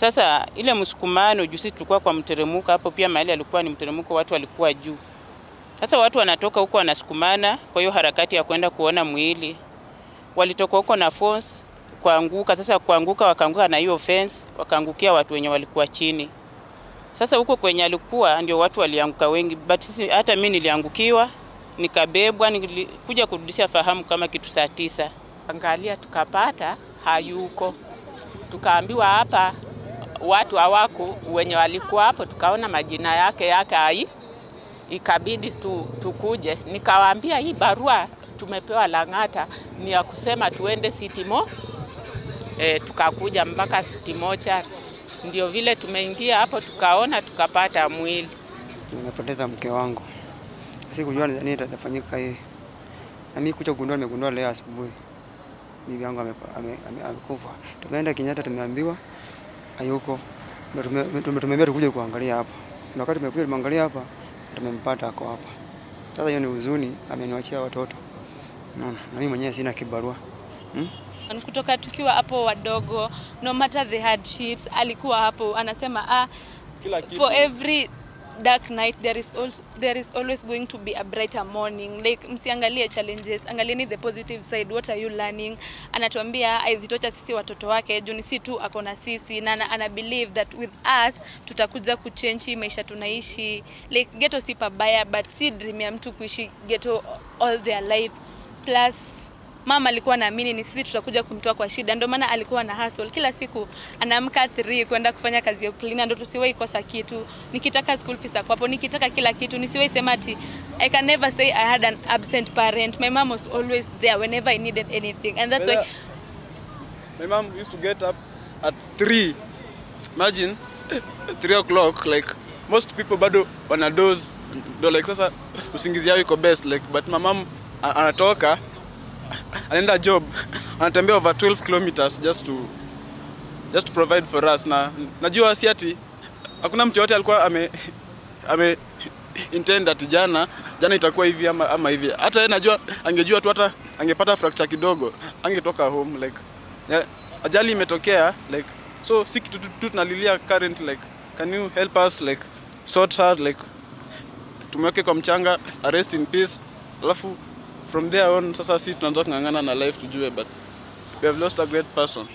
Sasa ile msukumano juzi tulikuwa kwa mteremuko hapo, pia mahali alikuwa ni mteremuko, watu walikuwa juu. Sasa watu wanatoka huko wanasukumana, kwa hiyo harakati ya kwenda kuona mwili. Walitoka huko na force kuanguka. Sasa kuanguka wakaanguka na hiyo fence, wakaangukia watu wenye walikuwa chini. Sasa huko kwenye alikuwa ndio watu walianguka wengi, but sisi hata mimi niliangukiwa, nikabebwa, nilikuja kurudisha fahamu kama kitu saa 9. Angalia tukapata hayuko. Tukaambiwa hapa watu hawako wenye walikuwa hapo, tukaona majina yake hai. Ikabidi tukuje. Nikawaambia hii barua tumepewa Lang'ata ni ya kusema tuende City Mo. Tukakuja mpaka City Mochari. Ndio vile tumeingia hapo tukaona tukapata mwili. Nimepoteza mke wangu. Sikujua nini itafanyika hii. Na mimi kuja kugundua nimegundua leo asubuhi. Bibi yangu amekufa. Tumeenda Kenyatta tumeambiwa hayuko. Tumeambiwa tukuje kuangalia hapa. Na wakati tumekuja tumeangalia hapa tumempata ako hapa. Sasa hiyo ni huzuni, ameniachia watoto. Unaona? Na mimi mwenyewe sina kibarua. Kutoka tukiwa hapo wadogo, no matter the hardships, alikuwa hapo anasema for every dark night there is always going to be a brighter morning. Like msiangalie challenges, angalieni the positive side. What are you learning? Anatuambia aizitocha sisi watoto wake, juu si tu akona sisi, na ana believe that with us tutakuja kuchange maisha tunaishi. Like ghetto si pabaya, but si dream ya mtu kuishi ghetto all their life. Plus mama alikuwa anaamini ni sisi tutakuja kumtoa kwa shida, ndio maana alikuwa na hustle kila siku. Anaamka 3 kwenda kufanya kazi ya cleaner, ndio tusiwahi kosa kitu. Nikitaka school fees hapo, nikitaka kila kitu, nisiwahi sema ati I can never say I had an absent parent. My mom was always there whenever I needed anything, and that's why my mom used to get up at 3. Imagine 3 o'clock, like most people bado wana doze, do like sasa usingizi yao iko best, like but my mom anatoka anaenda job, anatembea over 12 kilometers just to provide for us. Na najua si ati hakuna mtu yote alikuwa ame intend ati jana itakuwa hivi ama hivi. Hata yeye najua angejua tu, hata angepata fracture kidogo angetoka home. Like ajali imetokea, like so si kitu tu tunalilia current, like can you help us like sort her, like tumweke kwa mchanga, rest in peace, alafu from there on sasa sisi tunaanza kungangana na life tujue, but we have lost a great person.